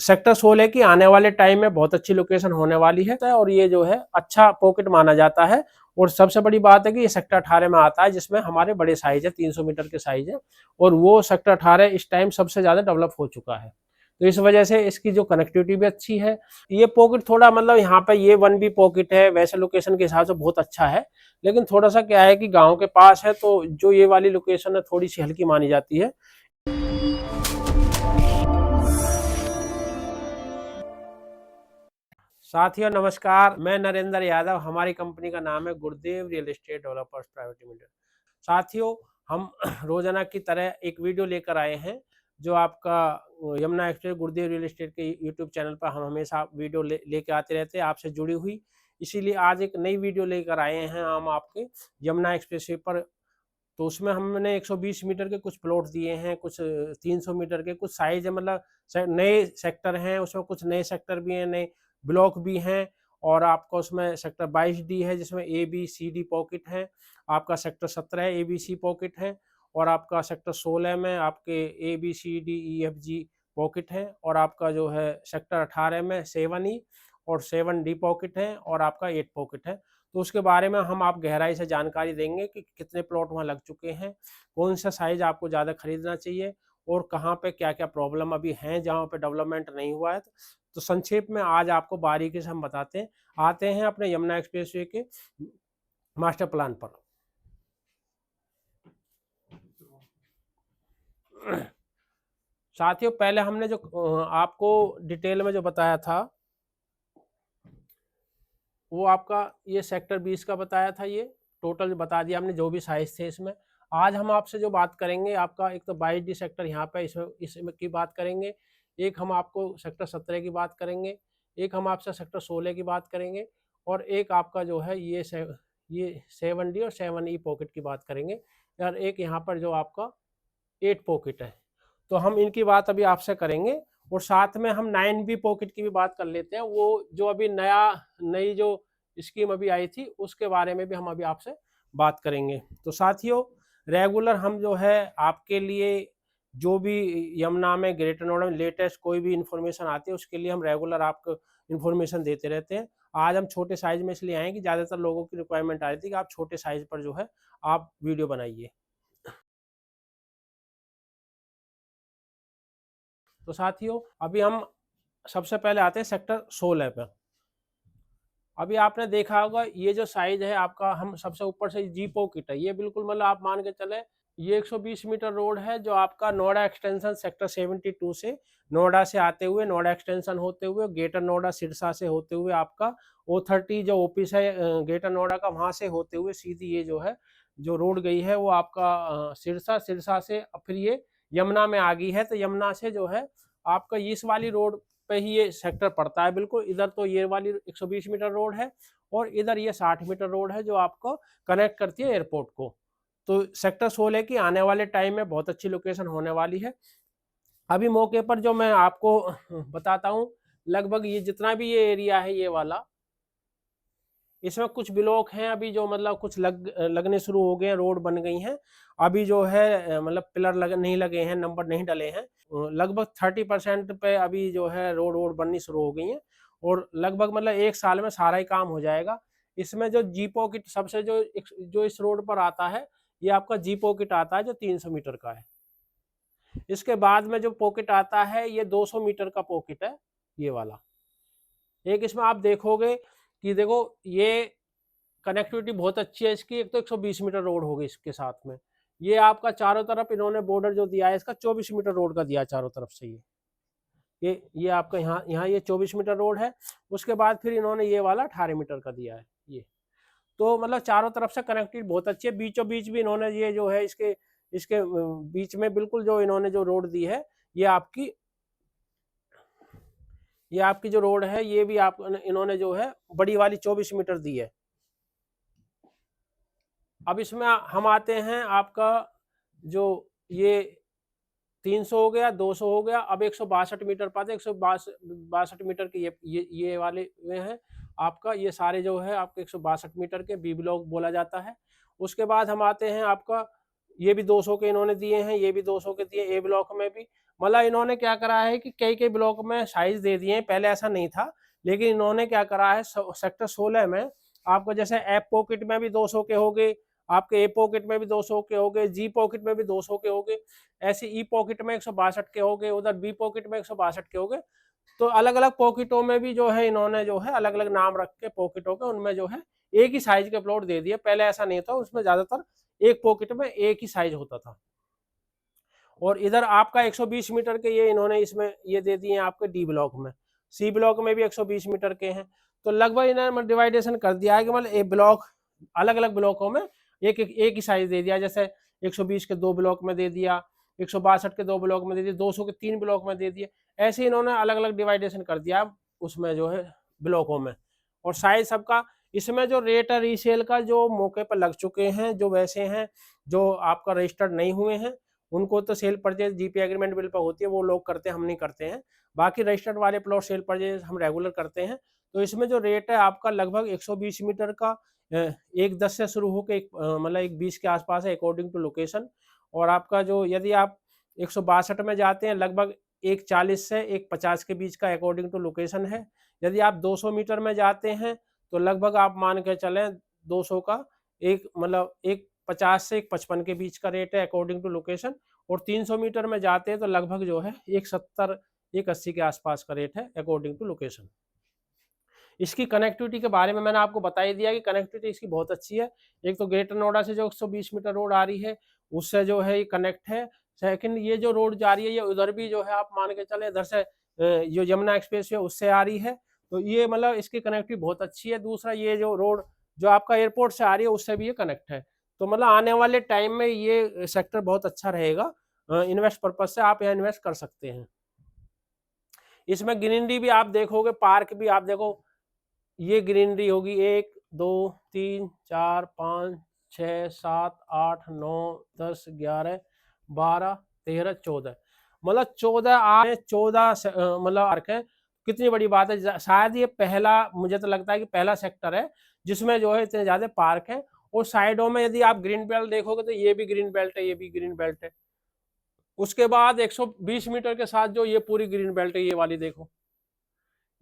Sector 16 की आने वाले टाइम में बहुत अच्छी लोकेशन होने वाली है और ये जो है अच्छा पॉकेट माना जाता है। और सबसे बड़ी बात है कि ये सेक्टर 18 में आता है, जिसमें हमारे बड़े साइज है, 300 मीटर के साइज है, और वो सेक्टर 18 इस टाइम सबसे ज्यादा डेवलप हो चुका है। तो इस वजह से इसकी जो कनेक्टिविटी भी अच्छी है। ये पॉकेट थोड़ा मतलब यहाँ पे ये 1B पॉकेट है, वैसे लोकेशन के हिसाब से बहुत अच्छा है, लेकिन थोड़ा सा क्या है कि गाँव के पास है, तो जो ये वाली लोकेशन है थोड़ी सी हल्की मानी जाती है। साथियों नमस्कार, मैं नरेंद्र यादव, हमारी कंपनी का नाम है गुरुदेव real estate developers private limited. साथियों, हम रोजाना की तरह एक वीडियो लेकर आए हैं, जो आपका यमुना एक्सप्रेस गुरुदेव रियल एस्टेट के यूट्यूब चैनल पर हम हमेशा वीडियो लेके आते रहते हैं आपसे जुड़ी हुई। इसीलिए आज एक नई वीडियो लेकर आए हैं हम आपके यमुना एक्सप्रेस वे पर। तो उसमें हमने 120 मीटर के कुछ प्लॉट दिए हैं, कुछ 300 मीटर के, कुछ साइज है, मतलब नए सेक्टर हैं, उसमें कुछ नए सेक्टर भी हैं, नए ब्लॉक भी हैं। और आपका उसमें सेक्टर 22D है, जिसमें ABCD पॉकेट है। आपका सेक्टर 17 ABC पॉकेट है। और आपका सेक्टर 16 में आपके ABCDEFG पॉकेट है। और आपका जो है सेक्टर 18 में 7E और 7D पॉकेट है, और आपका 8 पॉकेट है। तो उसके बारे में हम आप गहराई से जानकारी देंगे कि कितने प्लॉट वहाँ लग चुके हैं, कौन सा साइज आपको ज़्यादा खरीदना चाहिए, और कहाँ पे क्या क्या प्रॉब्लम अभी हैं जहाँ पे डेवलपमेंट नहीं हुआ है। तो संक्षेप में आज आपको बारीकी से हम बताते हैं। आते हैं अपने यमुना एक्सप्रेसवे के मास्टर प्लान पर। साथियों, पहले हमने जो आपको डिटेल में जो बताया था, वो आपका ये सेक्टर 20 का बताया था। ये टोटल बता दिया हमने जो भी साइज थे इसमें। आज हम आपसे जो बात करेंगे, आपका एक तो 22D सेक्टर यहाँ पे इसमें की बात करेंगे, एक हम आपको सेक्टर 17 की बात करेंगे, एक हम आपसे सेक्टर 16 की बात करेंगे, और एक आपका जो है ये 7D और 7E पॉकेट की बात करेंगे, और एक यहाँ पर जो आपका 8 पॉकेट है। तो हम इनकी बात अभी आपसे करेंगे, और साथ में हम 9B पॉकेट की भी बात कर लेते हैं। वो जो अभी नई जो स्कीम अभी आई थी, उसके बारे में भी हम अभी आपसे बात करेंगे। तो साथियों, रेगुलर हम जो है आपके लिए जो भी यमुना में, ग्रेटर नोएडा में लेटेस्ट कोई भी इंफॉर्मेशन आती है, उसके लिए हम रेगुलर आपको इंफॉर्मेशन देते रहते हैं। आज हम छोटे साइज में इसलिए आए हैं कि ज़्यादातर लोगों की रिक्वायरमेंट आ रही थी कि आप छोटे साइज पर जो है आप वीडियो बनाइए। तो साथियों, अभी हम सबसे पहले आते हैं सेक्टर 16 पे। अभी आपने देखा होगा ये जो साइज है आपका, हम सबसे ऊपर से जी पॉकेट है, ये बिल्कुल मतलब आप मान के चले, ये 120 मीटर रोड है, जो आपका नोएडा एक्सटेंशन सेक्टर 72 से नोएडा से आते हुए, नोएडा एक्सटेंशन होते हुए, ग्रेटर नोएडा सिरसा से होते हुए, आपका O30 जो ऑफिस है ग्रेटर नोएडा का, वहां से होते हुए सीधी ये जो है जो रोड गई है, वो आपका सिरसा, सिरसा से फिर ये यमुना में आ गई है। तो यमुना से जो है आपका इस वाली रोड पे ही ये सेक्टर पड़ता है बिल्कुल। इधर तो ये वाली 120 मीटर रोड है, और इधर ये 60 मीटर रोड है, जो आपको कनेक्ट करती है एयरपोर्ट को। तो सेक्टर 16 की आने वाले टाइम में बहुत अच्छी लोकेशन होने वाली है। अभी मौके पर जो मैं आपको बताता हूँ, लगभग ये जितना भी ये एरिया है, ये वाला, इसमें कुछ ब्लॉक हैं अभी जो मतलब कुछ लगने शुरू हो गए हैं, रोड बन गई हैं। अभी जो है मतलब पिलर नहीं लगे हैं, नंबर नहीं डले हैं। लगभग 30% पे अभी जो है रोड वोड बननी शुरू हो गई हैं, और लगभग मतलब 1 साल में सारा ही काम हो जाएगा। इसमें जो जी पॉकेट सबसे जो इस रोड पर आता है, ये आपका जी पॉकेट आता है, जो 300 मीटर का है। इसके बाद में जो पॉकेट आता है, ये 200 मीटर का पॉकेट है, ये वाला। एक इसमें आप देखोगे कि देखो, ये कनेक्टिविटी बहुत अच्छी है इसकी। एक तो 120 मीटर रोड होगी इसके साथ में, ये आपका चारों तरफ इन्होंने बॉर्डर जो दिया है इसका 24 मीटर रोड का दिया है चारों तरफ से। ये आपका यहाँ यहाँ ये 24 मीटर रोड है। उसके बाद फिर इन्होंने ये वाला 18 मीटर का दिया है ये। तो मतलब चारों तरफ से कनेक्टिविटी बहुत अच्छी है। बीचों बीच भी इन्होंने ये जो है इसके इसके बीच में बिल्कुल जो इन्होंने जो रोड दी है, ये आपकी ये आपकी जो रोड है, ये भी आप इन्होंने जो है बड़ी वाली 24 मीटर दी है। अब इसमें हम आते हैं आपका जो ये 300 हो गया, 200 हो गया, अब 162 मीटर पाते, 162 मीटर के ये वाले वे हैं आपका। ये सारे जो है आपके 162 मीटर के बी ब्लॉक बोला जाता है। उसके बाद हम आते हैं आपका, ये भी 200 के इन्होंने दिए हैं, ये भी 200 के दिए ए ब्लॉक में भी। मतलब इन्होंने क्या करा है कि कई कई ब्लॉक में साइज दे दिए हैं, पहले ऐसा नहीं था, लेकिन इन्होंने क्या करा है सेक्टर 16 में आपको जैसे एफ पॉकेट में भी 200 के हो गए, आपके ए पॉकेट में भी 200 के हो गए, जी पॉकेट में भी 200 के हो गए, ऐसे ई पॉकेट में 162 के हो गए, उधर बी पॉकेट में 162 के हो गए। तो अलग अलग पॉकेटों में भी जो है इन्होंने जो है अलग अलग नाम रख के पॉकेटों के उनमें जो है एक ही साइज के प्लॉट दे दिए। पहले ऐसा नहीं था, उसमें ज्यादातर एक पॉकेट में एक ही साइज होता था। और इधर आपका 120 मीटर के ये इन्होंने इसमें ये दे दिए हैं आपके डी ब्लॉक में, सी ब्लॉक में भी 120 मीटर के हैं। तो लगभग इन्होंने डिवाइडेशन कर दिया है कि मतलब एक ब्लॉक अलग अलग ब्लॉकों में एक ही साइज दे दिया, जैसे 120 के 2 ब्लॉक में दे दिया, 162 के 2 ब्लॉक में दे दिया, 200 के 3 ब्लॉक में दे दिए। ऐसे इन्होंने अलग अलग डिवाइडेशन कर दिया उसमें जो है ब्लॉकों में। और साइज सबका इसमें जो रेट है रीसेल का जो मौके पर लग चुके हैं, जो वैसे हैं जो आपका रजिस्टर्ड नहीं हुए हैं, उनको तो cell purchase GP agreement bill पर होती है, वो लोग करते हैं, हम नहीं करते हैं। बाकी रजिस्टर्ड वाले प्लॉट सेल परचेज हम रेगुलर करते हैं। तो इसमें जो रेट है आपका लगभग 120 मीटर का 1.10 से शुरू होकर मतलब 1.20 के आसपास है अकॉर्डिंग टू लोकेशन। और आपका जो यदि आप 162 में जाते हैं लगभग 1.40 से 1.50 के बीच का अकॉर्डिंग टू लोकेशन है। यदि आप 200 मीटर में जाते हैं तो लगभग आप मान के चलें 200 का एक मतलब 1.50 से 1.55 के बीच का रेट है अकॉर्डिंग टू लोकेशन। और 300 मीटर में जाते हैं तो लगभग जो है 1.70 1.80 के आसपास का रेट है अकॉर्डिंग टू लोकेशन। इसकी कनेक्टिविटी के बारे में मैंने आपको बता ही दिया कि कनेक्टिविटी इसकी बहुत अच्छी है। एक तो ग्रेटर नोएडा से जो 120 मीटर रोड आ रही है उससे जो है ये कनेक्ट है। सेकंड ये जो रोड जा रही है ये उधर भी जो है आप मान के चले इधर से जो यमुना एक्सप्रेस है उससे आ रही है। तो ये मतलब इसकी कनेक्टिविटी बहुत अच्छी है। दूसरा ये जो रोड जो आपका एयरपोर्ट से आ रही है उससे भी ये कनेक्ट है। तो मतलब आने वाले टाइम में ये सेक्टर बहुत अच्छा रहेगा, इन्वेस्ट पर्पज से आप यहाँ इन्वेस्ट कर सकते हैं। इसमें ग्रीनरी भी आप देखोगे, पार्क भी आप देखो, ये ग्रीनरी होगी 1 2 3 4 5 6 7 8 9 10 11 12 13 14 मतलब 14 मतलब पार्क है। कितनी बड़ी बात है, शायद ये पहला, मुझे तो लगता है कि पहला सेक्टर है जिसमें जो है इतने ज्यादा पार्क है। और साइडों में यदि आप ग्रीन बेल्ट देखोगे तो ये भी ग्रीन बेल्ट है, ये भी ग्रीन बेल्ट है। उसके बाद 120 मीटर के साथ जो ये पूरी ग्रीन बेल्ट है, ये वाली देखो,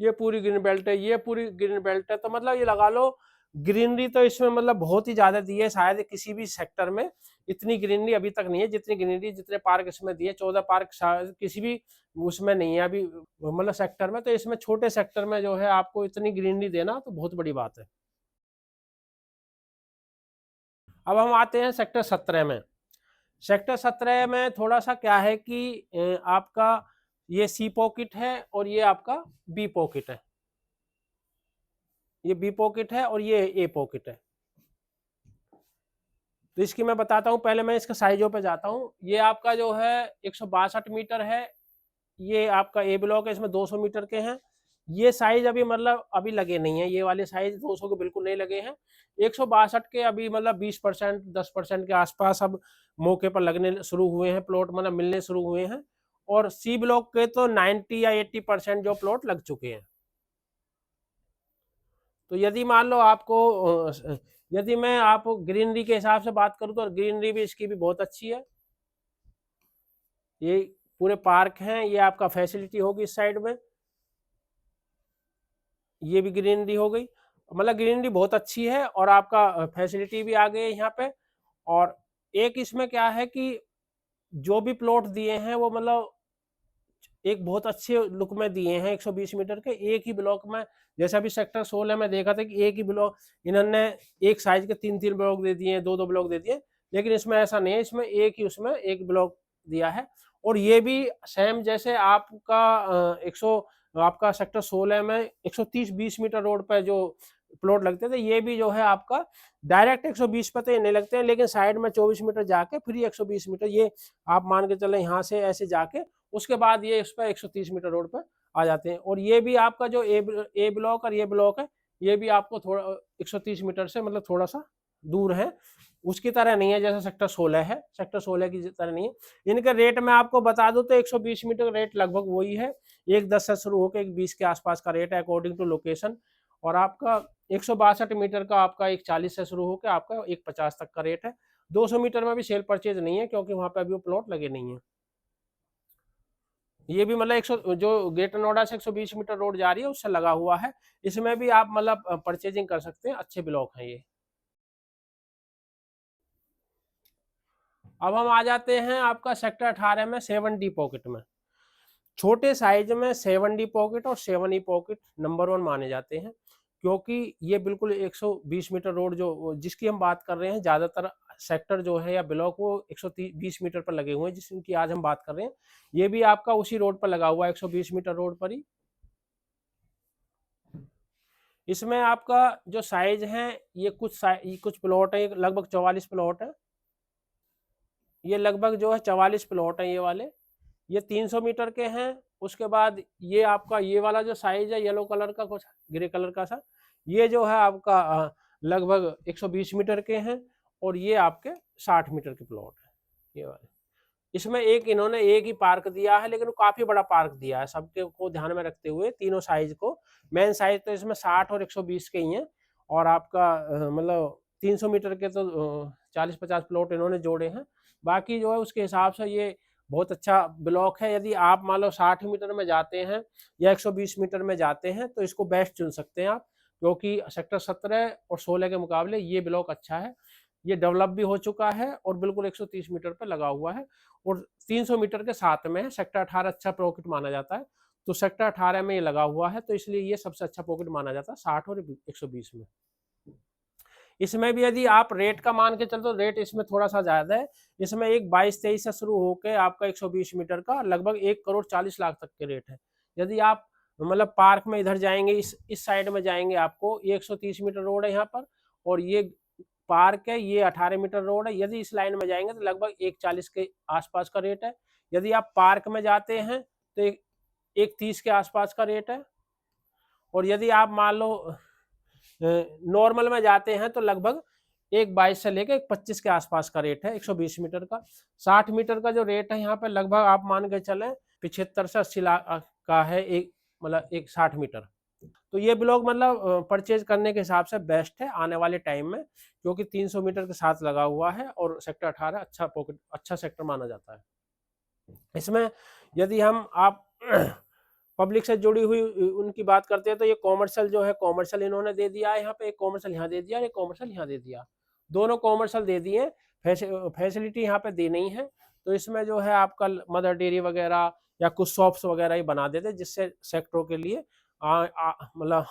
ये पूरी ग्रीन बेल्ट है, ये पूरी ग्रीन बेल्ट है। तो मतलब ये लगा लो ग्रीनरी तो इसमें मतलब बहुत ही ज्यादा दी है, शायद किसी भी सेक्टर में इतनी ग्रीनरी अभी तक नहीं है जितनी ग्रीनरी जितने पार्क इसमें दिए। 14 पार्क शायद किसी भी उसमें नहीं है अभी मतलब सेक्टर में। तो इसमें छोटे सेक्टर में जो है आपको इतनी ग्रीनरी देना तो बहुत बड़ी बात है। अब हम आते हैं सेक्टर 17 में। सेक्टर 17 में थोड़ा सा क्या है कि आपका ये सी पॉकेट है और ये आपका बी पॉकेट है, ये बी पॉकेट है और ये ए पॉकेट है। तो इसकी मैं बताता हूँ, पहले मैं इसके साइजों पे जाता हूँ। ये आपका जो है 162 मीटर है, ये आपका ए ब्लॉक है, इसमें 200 मीटर के हैं। ये साइज अभी मतलब अभी लगे नहीं है, ये वाले साइज 200 के बिल्कुल नहीं लगे हैं। 162 के अभी मतलब 20% 10% के आसपास अब मौके पर लगने शुरू हुए हैं, प्लॉट मतलब मिलने शुरू हुए हैं। और सी ब्लॉक के तो 90 या 80% जो प्लॉट लग चुके हैं। तो यदि मान लो आपको यदि मैं आप ग्रीनरी के हिसाब से बात करूं तो ग्रीनरी भी इसकी भी बहुत अच्छी है। ये पूरे पार्क हैं, ये आपका फैसिलिटी होगी इस साइड में, ये भी ग्रीनरी हो गई, मतलब ग्रीनरी बहुत अच्छी है। और आपका फैसिलिटी भी आ गई यहाँ पे। और एक इसमें क्या है कि जो भी प्लॉट दिए हैं वो मतलब एक बहुत अच्छे लुक में दिए हैं 120 मीटर के एक ही ब्लॉक में। जैसे अभी सेक्टर 16 में देखा था कि एक ही ब्लॉक इन्होंने एक साइज के 3-3 ब्लॉक दे दिए, 2-2 ब्लॉक दे दिए, लेकिन इसमें ऐसा नहीं है, इसमें एक ही उसमें एक ब्लॉक दिया है। और ये भी सेम जैसे आपका 100 आपका सेक्टर 16 में 130-20 मीटर रोड पर जो प्लॉट लगते थे, ये भी जो है आपका डायरेक्ट 120 पे तो ये नहीं लगते हैं, लेकिन साइड में 24 मीटर जाके फिर 120 मीटर ये आप मान के चले यहाँ से ऐसे जाके उसके बाद ये इस पर 130 मीटर रोड पर आ जाते हैं। और ये भी आपका जो ए ब्लॉक और ये ब्लॉक है, ये भी आपको थोड़ा 130 मीटर से मतलब थोड़ा सा दूर है, उसकी तरह नहीं है जैसे सेक्टर 16 है, सेक्टर 16 की तरह नहीं है। इनके रेट मैं आपको बता दूं तो 120 मीटर का रेट लगभग वही है, 1.10 से शुरू होकर 1.20 के आसपास का रेट है अकॉर्डिंग टू लोकेशन। और आपका 162 मीटर का आपका 1.40 से शुरू होकर आपका 1.50 तक का रेट है। 200 मीटर में भी सेल परचेज नहीं है क्योंकि वहां पे अभी वो प्लॉट लगे नहीं है। ये भी मतलब 100 जो ग्रेटर नोएडा से 120 मीटर रोड जा रही है उससे लगा हुआ है। इसमें भी आप मतलब परचेजिंग कर सकते हैं, अच्छे ब्लॉक हैं ये। अब हम आ जाते हैं आपका सेक्टर 18 में 7D पॉकेट में। छोटे साइज में 7D पॉकेट और 7E पॉकेट नंबर 1 माने जाते हैं, क्योंकि ये बिल्कुल 120 मीटर रोड जो जिसकी हम बात कर रहे हैं, ज़्यादातर सेक्टर जो है या ब्लॉक वो 120 मीटर पर लगे हुए हैं जिसकी आज हम बात कर रहे हैं। ये भी आपका उसी रोड पर लगा हुआ है, 120 मीटर रोड पर ही। इसमें आपका जो साइज है, ये कुछ प्लॉट है, लगभग 44 प्लॉट है। ये लगभग जो है 44 प्लॉट है ये वाले। ये 300 मीटर के हैं। उसके बाद ये आपका ये वाला जो साइज है येलो कलर का, कुछ ग्रे कलर का सा, ये जो है आपका लगभग 120 मीटर के हैं। और ये आपके 60 मीटर के प्लॉट है ये वाले। इसमें एक इन्होंने एक ही पार्क दिया है, लेकिन वो काफी बड़ा पार्क दिया है, सबके को ध्यान में रखते हुए तीनों साइज को। मेन साइज तो इसमें 60 और 120 के ही हैं। और आपका मतलब 300 मीटर के तो 40-50 प्लॉट इन्होंने जोड़े हैं। बाकी जो है उसके हिसाब से ये बहुत अच्छा ब्लॉक है। यदि आप मान लो 60 मीटर में जाते हैं या 120 मीटर में जाते हैं तो इसको बेस्ट चुन सकते हैं आप, क्योंकि सेक्टर 17 और 16 के मुकाबले ये ब्लॉक अच्छा है। ये डेवलप भी हो चुका है और बिल्कुल 130 मीटर पर लगा हुआ है और 300 मीटर के साथ में है। सेक्टर 18 अच्छा पॉकेट माना जाता है, तो सेक्टर 18 में ये लगा हुआ है, तो इसलिए ये सबसे अच्छा पॉकेट माना जाता है 60 और 120 में। इसमें भी यदि आप रेट का मान के चलो तो रेट इसमें थोड़ा सा ज्यादा है। इसमें एक 22-23 से शुरू होकर आपका 120 मीटर का लगभग 1,40,00,000 तक के रेट है। यदि आप मतलब पार्क में इधर जाएंगे, इस साइड में जाएंगे, आपको ये 130 मीटर रोड है यहाँ पर, और ये पार्क है, ये 18 मीटर रोड है। यदि इस लाइन में जाएंगे तो लगभग 1,40 के आसपास का रेट है। यदि आप पार्क में जाते हैं तो 1,30 के आसपास का रेट है। और यदि आप मान लो नॉर्मल में जाते हैं तो लगभग 1,22 से लेकर 1,25 के आसपास का रेट है 120 मीटर का। 60 मीटर का जो रेट है यहाँ पे लगभग आप मान के चले 75 से 80 लाख का है, एक मतलब एक 60 मीटर। तो ये ब्लॉक मतलब परचेज करने के हिसाब से बेस्ट है आने वाले टाइम में, क्योंकि 300 मीटर के साथ लगा हुआ है और सेक्टर 18 अच्छा पॉकेट अच्छा सेक्टर माना जाता है। इसमें यदि हम आप पब्लिक से जुड़ी हुई उनकी बात करते हैं तो ये कॉमर्शियल जो है, कॉमर्शियल इन्होंने दे दिया है यहाँ पे, एक कॉमर्शियल यहाँ दे दिया, एक कॉमर्शियल यहाँ दे दिया, दोनों कॉमर्शियल दे दिए। फैसिलिटी यहाँ पे दी नहीं है। तो इसमें जो है आपका मदर डेयरी वगैरह या कुछ शॉप्स वगैरह ही बना देते, जिससे सेक्टरों के लिए मतलब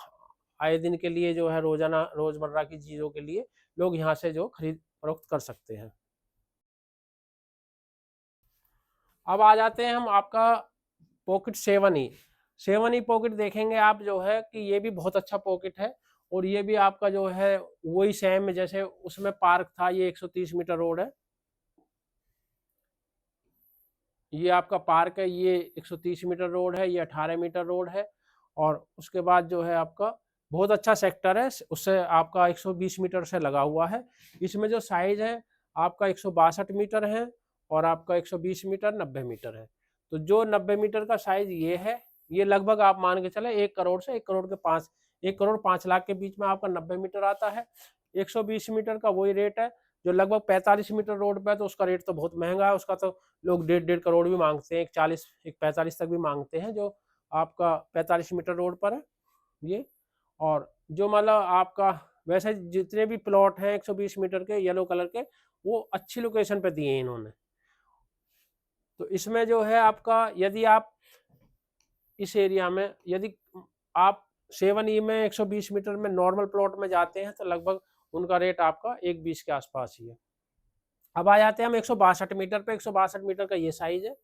आए दिन के लिए जो है रोजाना रोजमर्रा की चीजों के लिए लोग यहाँ से जो खरीद फरोख्त कर सकते हैं। अब आ जाते हैं हम आपका पॉकेट 7E। 7E पॉकेट देखेंगे आप जो है कि ये भी बहुत अच्छा पॉकेट है। और ये भी आपका जो है वही सेम जैसे उसमें पार्क था, ये 130 मीटर रोड है। ये आपका पार्क है, ये 130 मीटर रोड है, ये 18 मीटर रोड है। और उसके बाद जो है आपका बहुत अच्छा सेक्टर है, उससे आपका 120 मीटर से लगा हुआ है। इसमें जो साइज है आपका 162 मीटर है और आपका 120 मीटर 90 मीटर है। तो जो 90 मीटर का साइज ये है, ये लगभग आप मान के चले 1 करोड़ से 1 करोड़ 5 लाख के बीच में आपका 90 मीटर आता है। 120 मीटर का वही रेट है जो लगभग 45 मीटर रोड पे है, तो उसका रेट तो बहुत महंगा है, उसका तो लोग 1.5 करोड़ भी मांगते हैं, 140 145 तक भी मांगते हैं जो आपका 45 मीटर रोड पर है ये। और जो मतलब आपका वैसे जितने भी प्लॉट हैं 120 मीटर के येलो कलर के, वो अच्छी लोकेशन पे दिए हैं इन्होंने। तो इसमें जो है आपका यदि आप इस एरिया में यदि आप 7E में 120 मीटर में नॉर्मल प्लॉट में जाते हैं तो लगभग उनका रेट आपका 1,20 के आसपास ही है। अब आ जाते हैं हम 162 मीटर पे। 162 मीटर का ये साइज है।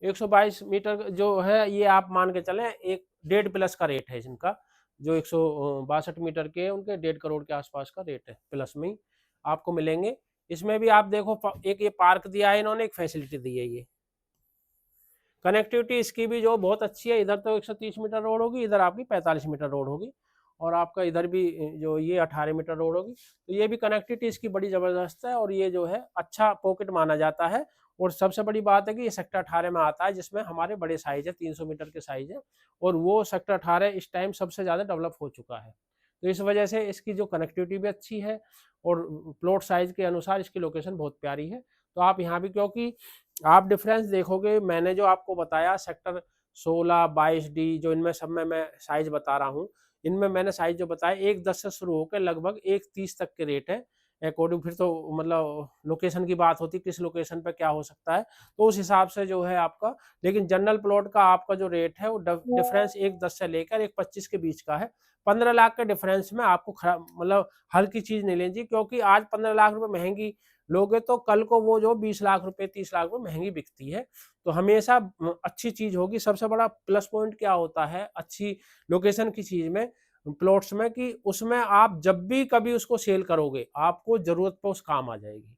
122 मीटर जो है ये आप मान के चलें 1.5+ का रेट है इनका। जो 162 मीटर के उनके 1.5 करोड़ के आसपास का रेट है, प्लस में ही आपको मिलेंगे। इसमें भी आप देखो एक ये पार्क दिया है इन्होंने, एक फैसिलिटी दी है। ये कनेक्टिविटी इसकी भी जो बहुत अच्छी है, इधर तो 130 मीटर रोड होगी, इधर आपकी 45 मीटर रोड होगी, और आपका इधर भी जो ये 18 मीटर रोड होगी। तो ये भी कनेक्टिविटी इसकी बड़ी ज़बरदस्त है और ये जो है अच्छा पॉकेट माना जाता है। और सबसे बड़ी बात है कि ये सेक्टर 18 में आता है, जिसमें हमारे बड़े साइज है, 300 मीटर के साइज है। और वो सेक्टर 18 इस टाइम सबसे ज़्यादा डेवलप हो चुका है। तो इस वजह से इसकी जो कनेक्टिविटी भी अच्छी है और प्लॉट साइज के अनुसार इसकी लोकेशन बहुत प्यारी है। तो आप यहाँ भी, क्योंकि आप डिफरेंस देखोगे, मैंने जो आपको बताया सेक्टर 16, 22D, जो इनमें सब में मैं साइज बता रहा हूँ, इनमें मैंने साइज जो बताया 1.10 से शुरू होकर लगभग 1.30 तक के रेट है अकॉर्डिंग। फिर तो मतलब लोकेशन की बात होती है, किस लोकेशन पे क्या हो सकता है, तो उस हिसाब से जो है आपका। लेकिन जनरल प्लॉट का आपका जो रेट है वो डिफरेंस 1.10 से लेकर 1.25 के बीच का है। 15 लाख के डिफरेंस में आपको खराब मतलब हल्की चीज नहीं लेनी चाहिए, क्योंकि आज 15 लाख रुपए महंगी लोगे तो कल को वो जो 20 लाख रुपए 30 लाख रुपए महंगी बिकती है। तो हमेशा अच्छी चीज होगी। सबसे बड़ा प्लस पॉइंट क्या होता है अच्छी लोकेशन की चीज में, प्लॉट्स में, कि उसमें आप जब भी कभी उसको सेल करोगे आपको जरूरत पे उस काम आ जाएगी।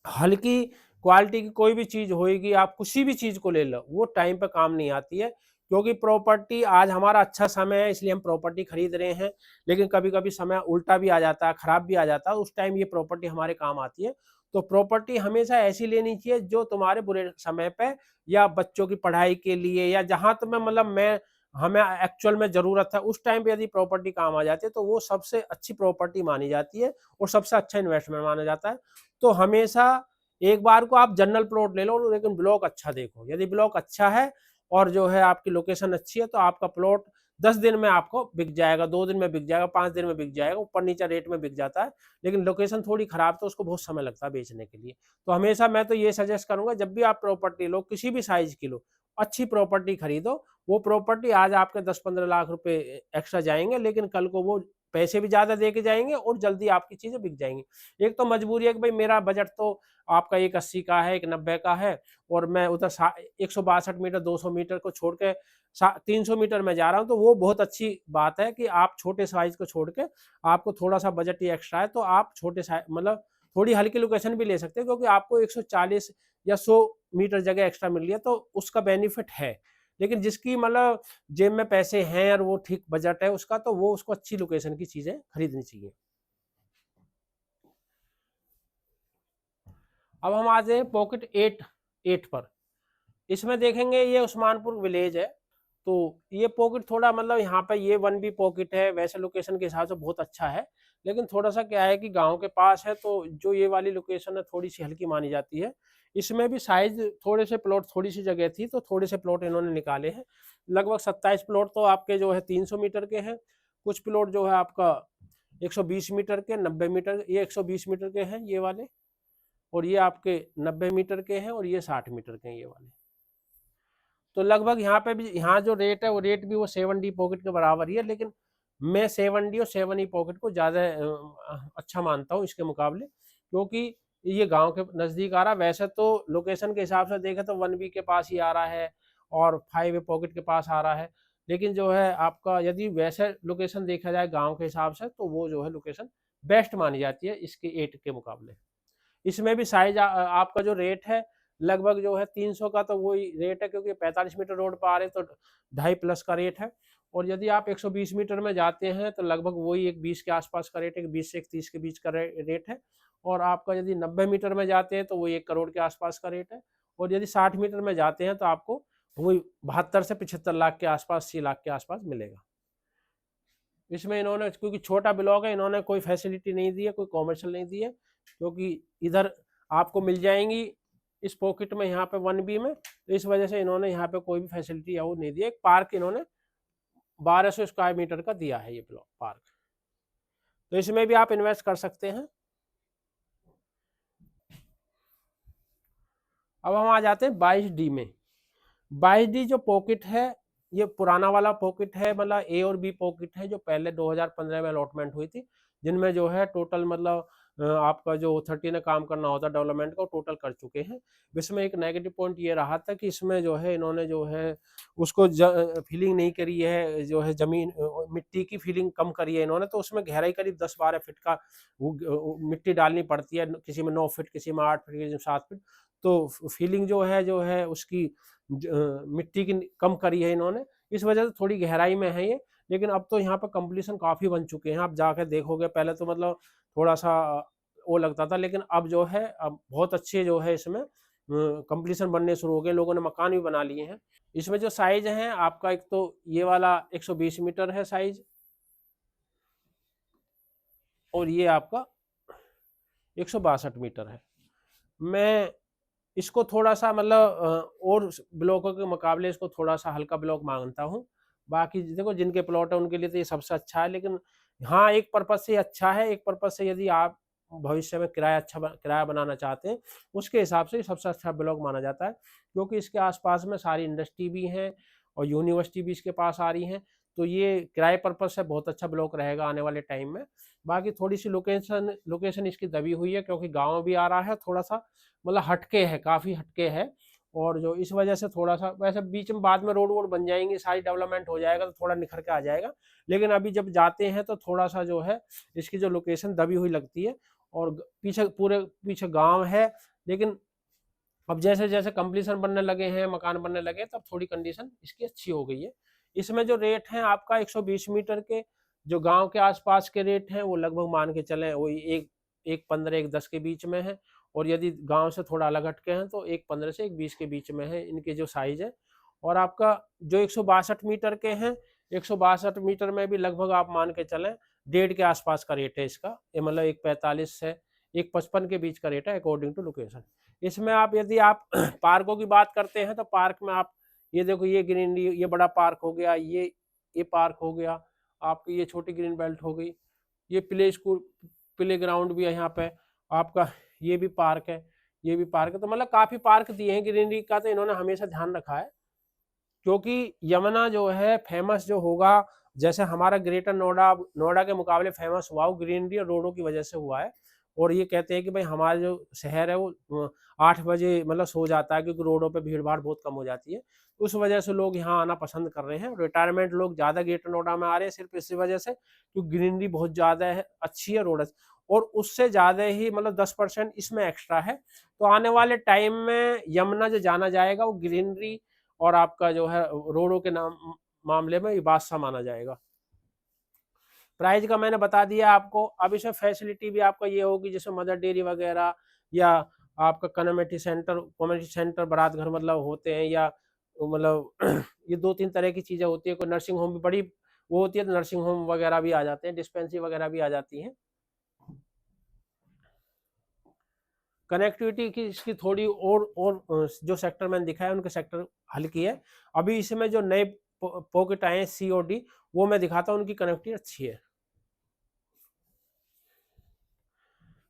हल्की क्वालिटी की कोई भी चीज होएगी, आप किसी भी चीज को ले लो, वो टाइम पे काम नहीं आती है। क्योंकि प्रॉपर्टी आज हमारा अच्छा समय है इसलिए हम प्रॉपर्टी खरीद रहे हैं, लेकिन कभी कभी समय उल्टा भी आ जाता है, खराब भी आ जाता है, उस टाइम ये प्रॉपर्टी हमारे काम आती है। तो प्रॉपर्टी हमेशा ऐसी लेनी चाहिए जो तुम्हारे बुरे समय पे या बच्चों की पढ़ाई के लिए या जहां तुम्हें मतलब मैं हमें एक्चुअल में जरूरत है उस टाइम पे यदि प्रॉपर्टी काम आ जाती है तो वो सबसे अच्छी प्रॉपर्टी मानी जाती है और सबसे अच्छा इन्वेस्टमेंट माना जाता है। तो हमेशा एक बार को आप जनरल प्लॉट ले लो, लेकिन ब्लॉक अच्छा देखो। यदि ब्लॉक अच्छा है और जो है आपकी लोकेशन अच्छी है तो आपका प्लॉट 10 दिन में आपको बिक जाएगा, 2 दिन में बिक जाएगा, 5 दिन में बिक जाएगा, ऊपर नीचे रेट में बिक जाता है। लेकिन लोकेशन थोड़ी खराब तो उसको बहुत समय लगता है बेचने के लिए। तो हमेशा मैं तो ये सजेस्ट करूंगा, जब भी आप प्रॉपर्टी लो किसी भी साइज की लो, अच्छी प्रॉपर्टी खरीदो। वो प्रॉपर्टी आज आपके 10-15 लाख रुपए एक्स्ट्रा जाएंगे, लेकिन कल को वो पैसे भी ज्यादा दे के जाएंगे और जल्दी आपकी चीजें बिक जाएंगी। एक तो मजबूरी है कि भाई मेरा बजट तो आपका 180 का है, 190 का है, और मैं उधर 162 मीटर 200 मीटर को छोड़ के 300 मीटर में जा रहा हूँ, तो वो बहुत अच्छी बात है कि आप छोटे साइज को छोड़ के आपको थोड़ा सा बजट ही एक्स्ट्रा है तो आप छोटे साइज मतलब थोड़ी हल्की लोकेशन भी ले सकते हैं, क्योंकि आपको 140 या 100 मीटर जगह एक्स्ट्रा मिल रही है तो उसका बेनिफिट है। लेकिन जिसकी मतलब जेब में पैसे हैं और वो ठीक बजट है उसका, तो वो उसको अच्छी लोकेशन की चीजें खरीदनी चाहिए। अब हम आ जाए पॉकेट 8 पर। इसमें देखेंगे ये उस्मानपुर विलेज है। तो ये पॉकेट थोड़ा मतलब यहाँ पे ये 1B पॉकेट है, वैसे लोकेशन के हिसाब से बहुत अच्छा है। लेकिन थोड़ा सा क्या है कि गांव के पास है, तो जो ये वाली लोकेशन है थोड़ी सी हल्की मानी जाती है। इसमें भी साइज थोड़े से प्लॉट, थोड़ी सी जगह थी तो थोड़े से प्लॉट इन्होंने निकाले हैं। लगभग 27 प्लॉट तो आपके जो है 300 मीटर के हैं। कुछ प्लॉट जो है आपका 120 मीटर के, 90 मीटर, ये 120 मीटर के हैं ये वाले, और ये आपके 90 मीटर के हैं, और ये 60 मीटर के हैं ये वाले। तो लगभग यहाँ पे भी, यहाँ जो रेट है वो रेट भी वो 7D पॉकेट के बराबर ही है। लेकिन मैं 7D और 7E पॉकेट को ज़्यादा अच्छा मानता हूँ इसके मुकाबले, क्योंकि ये गांव के नज़दीक आ रहा है। वैसे तो लोकेशन के हिसाब से देखें तो 1B के पास ही आ रहा है और 5A पॉकेट के पास आ रहा है। लेकिन जो है आपका यदि वैसे लोकेशन देखा जाए गाँव के हिसाब से, तो वो जो है लोकेशन बेस्ट मानी जाती है इसके 8 के मुकाबले। इसमें भी साइज आपका जो रेट है लगभग जो है 300 का तो वही रेट है, क्योंकि 45 मीटर रोड पर आ रहे तो 2.5+ का रेट है। और यदि आप 120 मीटर में जाते हैं तो लगभग वही एक 20 के आसपास का रेट है, 20 से 30 के बीच का रेट है। और आपका यदि 90 मीटर में जाते हैं तो वही 1 करोड़ के आसपास का रेट है। और यदि 60 मीटर में जाते हैं तो आपको वही 72 से 75 लाख के आसपास, 80 लाख के आसपास मिलेगा। इसमें इन्होंने, क्योंकि छोटा ब्लॉक है, इन्होंने कोई फैसिलिटी नहीं दी है, कोई कॉमर्शियल नहीं दी है, क्योंकि इधर आपको मिल जाएंगी इस पॉकेट में यहाँ पे 1B में। तो इस वजह से इन्होंने यहाँ पे कोई भी फैसिलिटी या वो नहीं दी है। एक पार्क इन्होंने 1200 स्क्वायर मीटर का दिया है ये ब्लॉक पार्क, तो इसमें भी आप इन्वेस्ट कर सकते हैं। अब हम आ जाते हैं 22D में। 22D जो पॉकेट है ये पुराना वाला पॉकेट है, मतलब A और B पॉकेट है, जो पहले 2015 में अलॉटमेंट हुई थी, जिनमें जो है टोटल मतलब आपका जो अथॉरिटी ने काम करना होता डेवलपमेंट का टोटल कर चुके हैं। इसमें एक नेगेटिव पॉइंट ये रहा था कि इसमें जो है इन्होंने जो है उसको फीलिंग नहीं करी है, जो है जमीन मिट्टी की फीलिंग कम करी है इन्होंने। तो उसमें गहराई करीब 10-12 फीट का मिट्टी डालनी पड़ती है, किसी में 9 फीट, किसी में 8 फीट, किसी में 7 फीट। तो फीलिंग जो है उसकी मिट्टी की कम करी है इन्होंने, इस वजह से थोड़ी गहराई में है ये। लेकिन अब तो यहाँ पर कंप्लीशन काफ़ी बन चुके हैं, आप जाकर देखोगे। पहले तो मतलब थोड़ा सा वो लगता था, लेकिन अब जो है अब बहुत अच्छे जो है इसमें कंप्लीशन बनने शुरू हो गए, लोगों ने मकान भी बना लिए हैं। इसमें जो साइज है आपका, एक तो ये वाला 120 मीटर है साइज, और ये आपका 162 मीटर है। मैं इसको थोड़ा-सा मतलब और ब्लॉकों के मुकाबले इसको थोड़ा-सा हल्का ब्लॉक मानता हूँ। बाकी देखो जिनके प्लॉट है उनके लिए तो ये सबसे अच्छा है, लेकिन हाँ, एक पर्पज़ से ये अच्छा है, एक पर्पज़ से यदि आप भविष्य में किराया बनाना चाहते हैं, उसके हिसाब से ये सबसे अच्छा ब्लॉक माना जाता है। क्योंकि इसके आस-पास में सारी इंडस्ट्री भी हैं और यूनिवर्सिटी भी इसके पास आ रही हैं, तो ये किराए पर्पज़ से बहुत अच्छा ब्लॉक रहेगा आने वाले टाइम में। बाकी थोड़ी-सी लोकेशन लोकेशन इसकी दबी हुई है, क्योंकि गाँव भी आ रहा है थोड़ा-सा, मतलब हटके है, काफ़ी हटके है, और जो इस वजह से थोड़ा-सा, वैसे बीच में बाद में रोड वोड बन जाएँगी, सारी डेवलपमेंट हो जाएगा तो थोड़ा निखर के आ जाएगा। लेकिन अभी जब जाते हैं तो थोड़ा-सा जो है इसकी जो लोकेशन दबी हुई लगती है, और पीछे गाँव है, लेकिन अब जैसे-जैसे कंप्लीशन बनने लगे हैं, मकान बनने लगे हैं, तब थोड़ी कंडीशन इसकी अच्छी हो गई है। इसमें जो रेट हैं आपका 120 मीटर के, जो गाँव के आस-पास के रेट हैं, वो लगभग मान के चलें वही 1.15 1.10 के बीच में है, और यदि गाँव से थोड़ा अलग हट के हैं तो 1.15 से 1.20 के बीच में है इनके जो साइज़ है। और आपका जो 162 मीटर के हैं, 162 मीटर में भी लगभग आप मान के चलें 1.5 के आस-पास का रेट है इसका। ये मतलब 1.45 से 1.55 के बीच का रेट है अकॉर्डिंग टू लोकेशन। इसमें आप यदि आप पार्कों की बात करते हैं तो पार्क में आप ये देखो, ये ग्रीनरी, ये बड़ा पार्क हो गया, ये पार्क हो गया, आपकी ये छोटी ग्रीन बेल्ट हो गई, ये प्ले ग्राउंड भी है यहाँ पे आपका, ये भी पार्क है, ये भी पार्क है, तो मतलब काफी पार्क दिए हैं ग्रीनरी का, तो इन्होंने हमेशा ध्यान रखा है। क्योंकि यमुना जो है फेमस जो होगा, जैसे हमारा ग्रेटर नोएडा नोएडा के मुकाबले फेमस हुआ वो ग्रीनरी और रोडों की वजह से हुआ है। और ये कहते हैं कि भाई हमारा जो शहर है वो 8 बजे मतलब सो जाता है, क्योंकि रोडों पे भीड़ भाड़ बहुत कम हो जाती है। उस वजह से लोग यहाँ आना पसंद कर रहे हैं, रिटायरमेंट लोग ज्यादा ग्रेटर नोएडा में आ रहे हैं सिर्फ इसी वजह से, क्योंकि ग्रीनरी बहुत ज्यादा है, अच्छी है रोड, और उससे ज्यादा ही मतलब 10% इसमें एक्स्ट्रा है। तो आने वाले टाइम में यमुना जो जाना जाएगा वो ग्रीनरी और आपका जो है रोडों के मामले में ये बादशाह माना जाएगा। प्राइस का मैंने बता दिया आपको। अब इसमें फैसिलिटी भी आपका ये होगी, जैसे मदर डेयरी वगैरह, या आपका कम्युनिटी सेंटर बारात घर मतलब होते हैं, या मतलब ये 2-3 तरह की चीजें होती है। कोई नर्सिंग होम भी बड़ी वो होती है, तो नर्सिंग होम वगैरह भी आ जाते हैं, डिस्पेंसरी वगैरह भी आ जाती हैं। कनेक्टिविटी की इसकी थोड़ी और जो सेक्टर मैंने दिखाया उनके सेक्टर हल्की है। अभी इसमें जो नए पॉकेट आए हैं COD, वो मैं दिखाता हूँ, उनकी कनेक्टिविटी अच्छी है।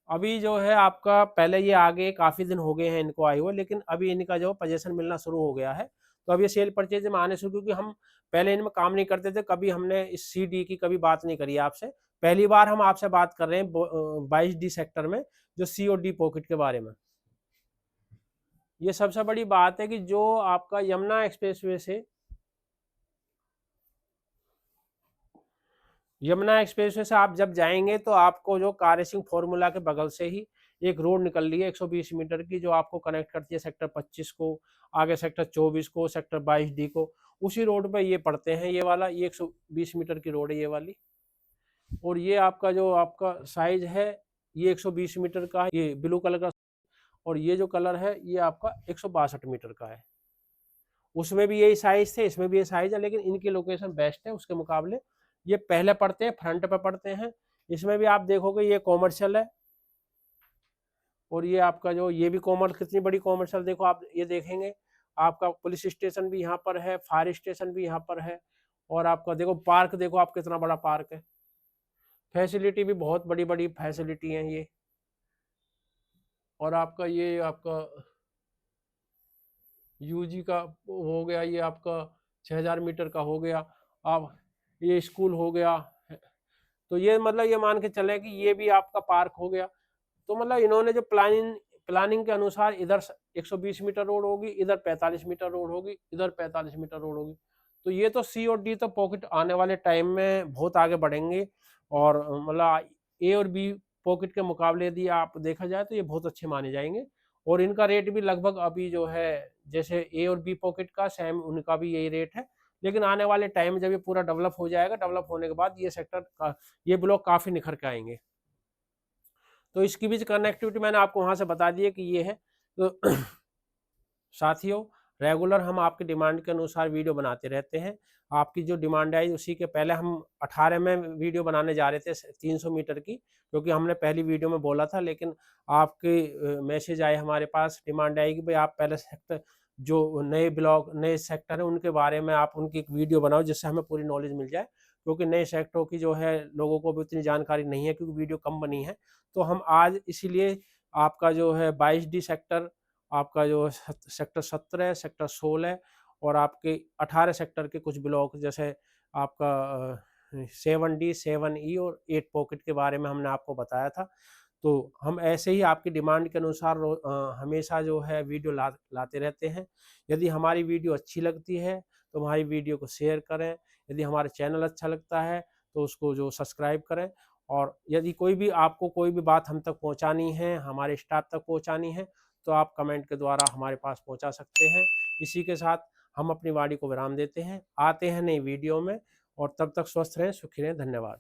अभी जो है आपका, पहले ये आगे काफी दिन हो गए हैं इनको आए हुए, लेकिन अभी इनका जो पोजीशन मिलना शुरू हो गया है। तो अब ये सेल परचेज में आने शुरू, क्योंकि हम पहले इनमें काम नहीं करते थे, कभी हमने इस CD की कभी बात नहीं करी आपसे। पहली बार हम आपसे बात कर रहे हैं 22D सेक्टर में जो COD पॉकेट के बारे में। ये सबसे बड़ी बात है कि जो आपका यमुना एक्सप्रेसवे से आप जब जाएंगे तो आपको जो कार रेसिंग फॉर्मूला के बगल से ही एक रोड निकल रही है 120 मीटर की, जो आपको कनेक्ट करती है सेक्टर 25 को, आगे सेक्टर 24 को, सेक्टर 22D को। उसी रोड पे ये पड़ते हैं, ये वाला, ये 120 मीटर की रोड है ये वाली। और ये आपका जो आपका साइज है, ये 120 मीटर का है, ये ब्लू कलर का, और ये जो कलर है ये आपका 162 मीटर का है। उसमें भी यही साइज थे, इसमें भी ये साइज है, लेकिन इनकी लोकेशन बेस्ट है उसके मुकाबले। ये पहले पड़ते हैं, फ्रंट पे पड़ते हैं। इसमें भी आप देखोगे ये कॉमर्शियल है, और ये आपका जो ये भी कितनी बड़ी कॉमर्शियल, देखो आप ये देखेंगे, आपका पुलिस स्टेशन भी यहाँ पर है, फायर स्टेशन भी यहाँ पर है, और आपका देखो पार्क, देखो आप कितना बड़ा पार्क है। फैसिलिटी भी बहुत बड़ी बड़ी फैसिलिटी है ये। और आपका ये आपका UG का हो गया, ये आपका 6000 मीटर का हो गया। आप ये स्कूल हो गया, तो ये मतलब ये मान के चले कि ये भी आपका पार्क हो गया। तो मतलब इन्होंने जो प्लानिंग के अनुसार इधर 120 मीटर रोड होगी, इधर 45 मीटर रोड होगी, इधर 45 मीटर रोड होगी। तो ये तो COD तो पॉकेट आने वाले टाइम में बहुत आगे बढ़ेंगे, और मतलब A और B पॉकेट के मुकाबले यदि आप देखा जाए तो ये बहुत अच्छे माने जाएंगे। और इनका रेट भी लगभग अभी जो है, जैसे A और B पॉकेट का सेम, उनका भी यही रेट है। लेकिन आने वाले टाइम में जब ये पूरा डेवलप हो जाएगा, डेवलप होने के बाद ये सेक्टर का ये ब्लॉक काफी निखर के आएंगे। तो इसकी भी कनेक्टिविटी मैंने आपको वहां से बता दी है कि ये है। तो साथियों, रेगुलर हम आपकी डिमांड के अनुसार वीडियो बनाते रहते हैं। आपकी जो डिमांड आई उसी के पहले हम 18 में वीडियो बनाने जा रहे थे 300 मीटर की, क्योंकि हमने पहली वीडियो में बोला था, लेकिन आपके मैसेज आए हमारे पास, डिमांड आई कि भाई आप पहले सेक्टर जो नए ब्लॉक नए सेक्टर हैं उनके बारे में आप उनकी एक वीडियो बनाओ जिससे हमें पूरी नॉलेज मिल जाए, क्योंकि नए सेक्टरों की जो है लोगों को भी उतनी जानकारी नहीं है क्योंकि वीडियो कम बनी है। तो हम आज इसीलिए आपका जो है 22D सेक्टर, आपका जो सेक्टर 17 है, सेक्टर 16 और आपके 18 सेक्टर के कुछ ब्लॉक जैसे आपका 7D 7E और 8 पॉकेट के बारे में हमने आपको बताया था। तो हम ऐसे ही आपकी डिमांड के अनुसार हमेशा जो है वीडियो लाते रहते हैं। यदि हमारी वीडियो अच्छी लगती है तो हमारी वीडियो को शेयर करें, यदि हमारा चैनल अच्छा लगता है तो उसको जो सब्सक्राइब करें, और यदि कोई भी आपको कोई भी बात हम तक पहुंचानी है, हमारे स्टाफ तक पहुंचानी है, तो आप कमेंट के द्वारा हमारे पास पहुंचा सकते हैं। इसी के साथ हम अपनी वाणी को विराम देते हैं, आते हैं नई वीडियो में, और तब तक स्वस्थ रहें, सुखी रहें, धन्यवाद।